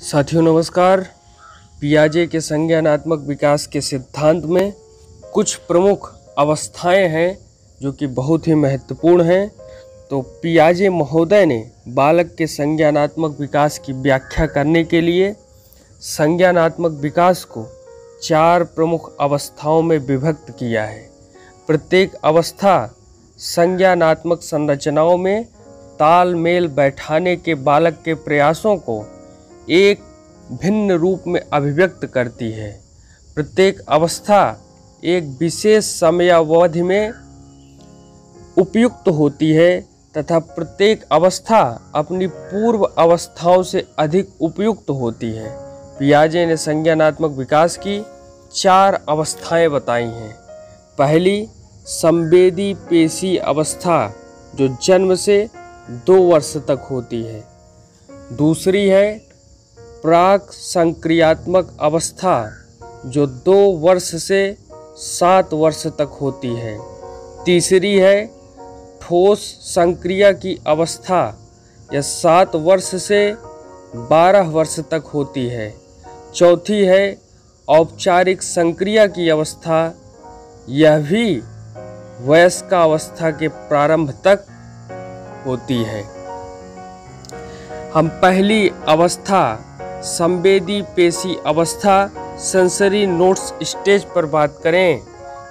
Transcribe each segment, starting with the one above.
साथियों नमस्कार। पियाजे के संज्ञानात्मक विकास के सिद्धांत में कुछ प्रमुख अवस्थाएं हैं जो कि बहुत ही महत्वपूर्ण हैं। तो पियाजे महोदय ने बालक के संज्ञानात्मक विकास की व्याख्या करने के लिए संज्ञानात्मक विकास को 4 प्रमुख अवस्थाओं में विभक्त किया है। प्रत्येक अवस्था संज्ञानात्मक संरचनाओं में तालमेल बैठाने के बालक के प्रयासों को एक भिन्न रूप में अभिव्यक्त करती है। प्रत्येक अवस्था एक विशेष समयावधि में उपयुक्त होती है तथा प्रत्येक अवस्था अपनी पूर्व अवस्थाओं से अधिक उपयुक्त होती है। पियाजे ने संज्ञानात्मक विकास की 4 अवस्थाएं बताई हैं। पहली संवेदी पेशी अवस्था जो जन्म से 2 वर्ष तक होती है। दूसरी है प्राक संक्रियात्मक अवस्था जो 2 वर्ष से 7 वर्ष तक होती है। तीसरी है ठोस संक्रिया की अवस्था यह 7 वर्ष से 12 वर्ष तक होती है। चौथी है औपचारिक संक्रिया की अवस्था, यह भी वयस्कावस्था के प्रारंभ तक होती है। हम पहली अवस्था संवेदी पेशी अवस्था सेंसरी नोट्स स्टेज पर बात करें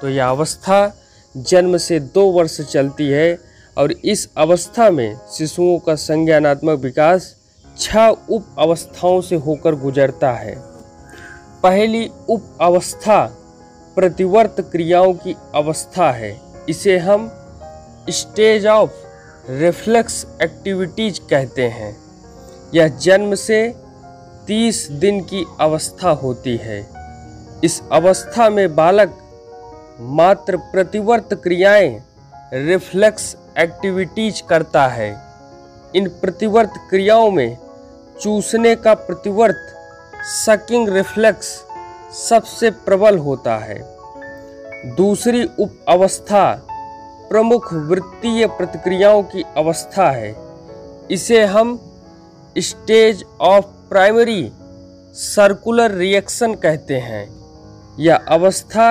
तो यह अवस्था जन्म से 2 वर्ष चलती है और इस अवस्था में शिशुओं का संज्ञानात्मक विकास 6 उप अवस्थाओं से होकर गुजरता है। पहली उप अवस्था प्रतिवर्त क्रियाओं की अवस्था है। इसे हम स्टेज ऑफ रिफ्लेक्स एक्टिविटीज कहते हैं। यह जन्म से 30 दिन की अवस्था होती है। इस अवस्था में बालक मात्र प्रतिवर्त क्रियाएं रिफ्लेक्स एक्टिविटीज करता है। इन प्रतिवर्त क्रियाओं में चूसने का प्रतिवर्त सकिंग रिफ्लेक्स सबसे प्रबल होता है। दूसरी उप अवस्था प्रमुख वृत्तीय प्रतिक्रियाओं की अवस्था है। इसे हम stage of primary circular reaction कहते हैं। यह अवस्था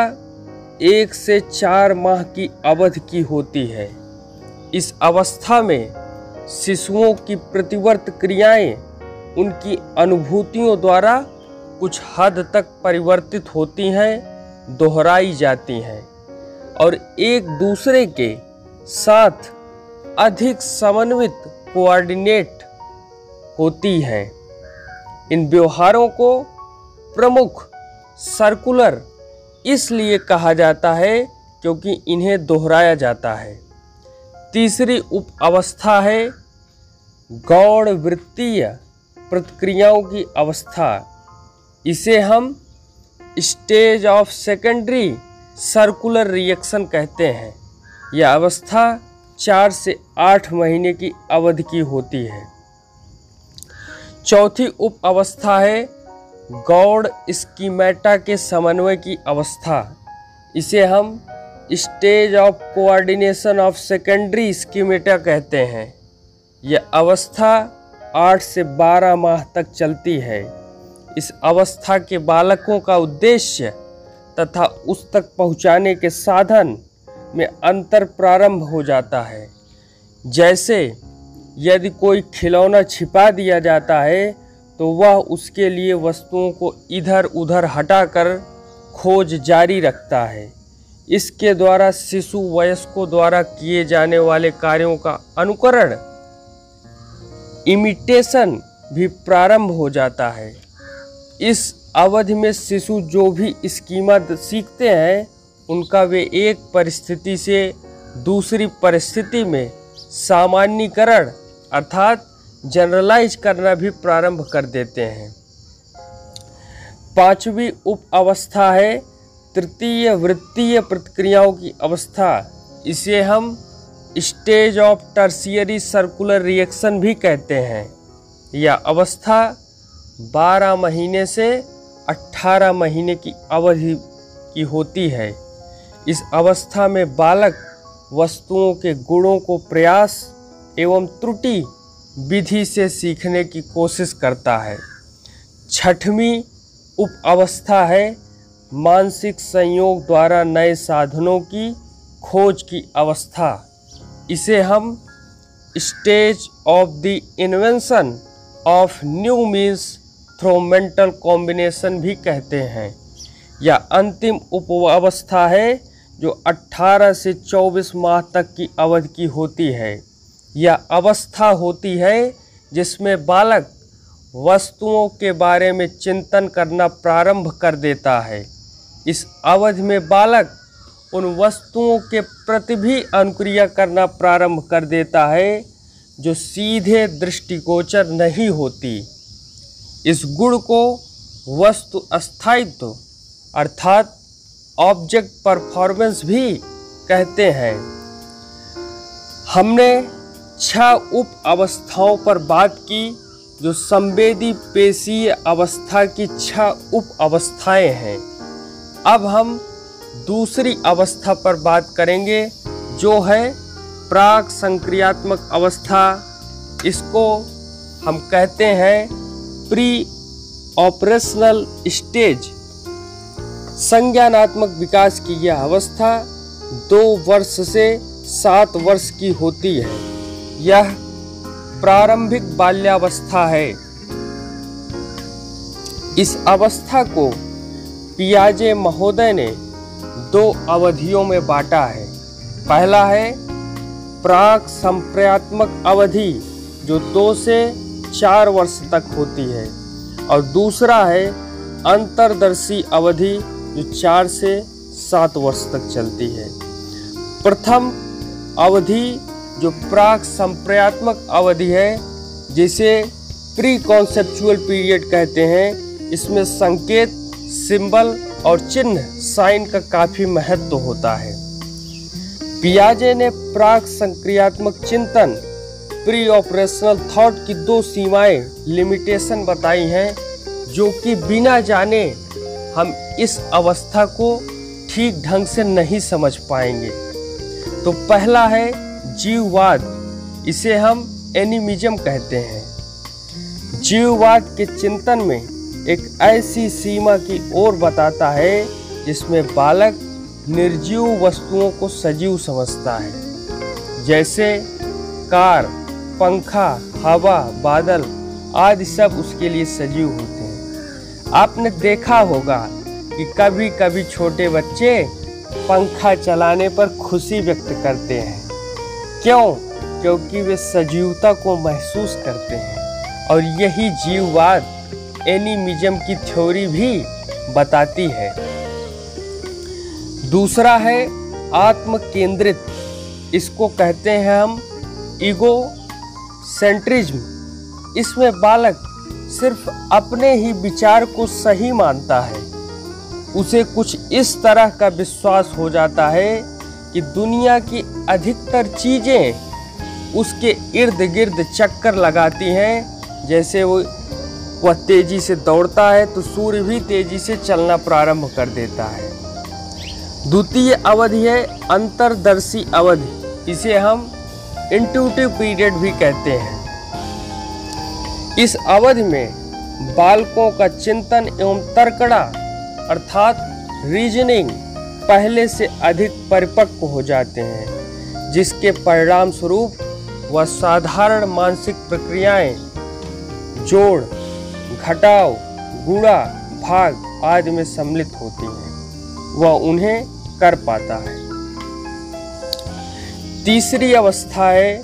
1 से 4 माह की अवधि की होती है। इस अवस्था में शिशुओं की प्रतिवर्त क्रियाएं उनकी अनुभूतियों द्वारा कुछ हद तक परिवर्तित होती हैं, दोहराई जाती हैं और एक दूसरे के साथ अधिक समन्वित कोऑर्डिनेट होती हैं। इन व्यवहारों को प्रमुख सर्कुलर इसलिए कहा जाता है क्योंकि इन्हें दोहराया जाता है। तीसरी उप अवस्था है गौण वृत्तीय प्रतिक्रियाओं की अवस्था। इसे हम stage of secondary circular reaction कहते हैं। यह अवस्था 4 से 8 महीने की अवधि की होती है। चौथी उप अवस्था है गौण स्कीमेटा के समन्वय की अवस्था। इसे हम stage of coordination of secondary schemata कहते हैं। यह अवस्था 8 से 12 माह तक चलती है। इस अवस्था के बालकों का उद्देश्य तथा उस तक पहुंचाने के साधन में अंतर प्रारंभ हो जाता है। जैसे यदि कोई खिलौना छिपा दिया जाता है तो वह उसके लिए वस्तुओं को इधर उधर हटाकर खोज जारी रखता है। इसके द्वारा शिशु वयस्कों द्वारा किए जाने वाले कार्यों का अनुकरण इमिटेशन भी प्रारंभ हो जाता है। इस अवधि में शिशु जो भी स्कीमा सीखते हैं उनका वे एक परिस्थिति से दूसरी परिस्थिति में सामान्यीकरण अर्थात जनरलाइज करना भी प्रारंभ कर देते हैं। 5वीं उप अवस्था है तृतीय वृत्तीय प्रतिक्रियाओं की अवस्था। इसे हम stage of tertiary circular reaction भी कहते हैं। यह अवस्था 12 महीने से 18 महीने की अवधि की होती है। इस अवस्था में बालक वस्तुओं के गुणों को प्रयास एवं त्रुटि विधि से सीखने की कोशिश करता है। छठवीं उप अवस्था है मानसिक संयोग द्वारा नए साधनों की खोज की अवस्था। इसे हम stage of the invention of new means through mental combination भी कहते हैं। यह अंतिम उप अवस्था है जो 18 से 24 माह तक की अवधि की होती है। यह अवस्था होती है जिसमें बालक वस्तुओं के बारे में चिंतन करना प्रारंभ कर देता है। इस अवधि में बालक उन वस्तुओं के प्रति भी अनुक्रिया करना प्रारंभ कर देता है जो सीधे दृष्टिगोचर नहीं होती। इस गुण को वस्तु स्थायित्व अर्थात ऑब्जेक्ट परफॉर्मेंस भी कहते हैं। हमने 6 उप अवस्थाओं पर बात की जो संवेदी पेशीय अवस्था की 6 उप अवस्थाएं हैं। अब हम दूसरी अवस्था पर बात करेंगे जो है प्राक संक्रियात्मक अवस्था। इसको हम कहते हैं प्री ऑपरेशनल स्टेज। संज्ञानात्मक विकास की यह अवस्था 2 वर्ष से 7 वर्ष की होती है। यह प्रारंभिक बाल्यावस्था है। इस अवस्था को पियाजे महोदय ने 2 अवधियों में बांटा है। पहला है प्राक संप्रयात्मक अवधि जो 2 से 4 वर्ष तक होती है और दूसरा है अंतर्दर्शी अवधि जो 4 से 7 वर्ष तक चलती है। प्रथम अवधि जो प्राक संप्रयात्मक अवधि है जिसे प्री कॉन्सेप्चुअल पीरियड कहते हैं, इसमें संकेत, सिंबल और चिन्ह साइन का काफी महत्व होता है। पियाजे ने प्राक संक्रियात्मक चिंतन प्री ऑपरेशनल थॉट की 2 सीमाएं लिमिटेशन बताई हैं जो कि बिना जाने हम इस अवस्था को ठीक ढंग से नहीं समझ पाएंगे। तो पहला है जीववाद, इसे हम एनिमिज्म कहते हैं। जीववाद के चिंतन में एक ऐसी सीमा की ओर बताता है जिसमें बालक निर्जीव वस्तुओं को सजीव समझता है, जैसे कार, पंखा, हवा, बादल आदि सब उसके लिए सजीव होते हैं। आपने देखा होगा कि कभी कभी छोटे बच्चे पंखा चलाने पर खुशी व्यक्त करते हैं। क्यों? क्योंकि वे सजीवता को महसूस करते हैं और यही जीववाद एनिमिज्म की थ्योरी भी बताती है। दूसरा है आत्म केंद्रित, इसको कहते हैं हम ईगो सेंट्रिज्म। इसमें बालक सिर्फ अपने ही विचार को सही मानता है। उसे कुछ इस तरह का विश्वास हो जाता है कि दुनिया की अधिकतर चीजें उसके इर्द गिर्द चक्कर लगाती हैं। जैसे वह तेजी से दौड़ता है तो सूर्य भी तेजी से चलना प्रारंभ कर देता है। द्वितीय अवधि है अंतर्दर्शी अवधि, इसे हम इंट्यूटिव पीरियड भी कहते हैं। इस अवधि में बालकों का चिंतन एवं तर्कड़ा अर्थात रीजनिंग पहले से अधिक परिपक्व हो जाते हैं, जिसके परिणाम स्वरूप वह साधारण मानसिक प्रक्रियाएं जोड़, घटाव, गुणा, भाग आदि में सम्मिलित होती हैं, वह उन्हें कर पाता है। तीसरी अवस्था है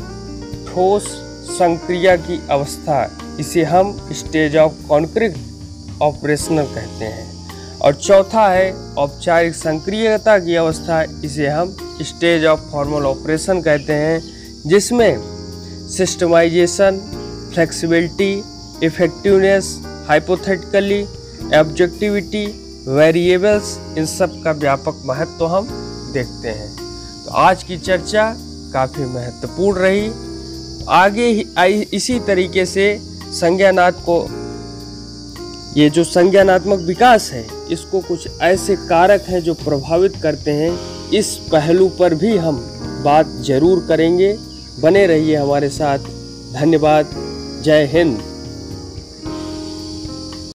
ठोस संक्रिया की अवस्था, इसे हम स्टेज ऑफ कॉन्क्रीट ऑपरेशनल कहते हैं। और चौथा है औपचारिक संक्रियता की अवस्था, इसे हम स्टेज ऑफ फॉर्मल ऑपरेशन कहते हैं, जिसमें systematization, flexibility, effectiveness, hypothetically, objectivity, variables, इन सब का व्यापक महत्व हम देखते हैं। तो आज की चर्चा काफ़ी महत्वपूर्ण रही। आगे ही इसी तरीके से संज्ञानात्मक को, ये जो संज्ञानात्मक विकास है, इसको कुछ ऐसे कारक हैं जो प्रभावित करते हैं, इस पहलू पर भी हम बात जरूर करेंगे। बने रहिए हमारे साथ। धन्यवाद। जय हिंद।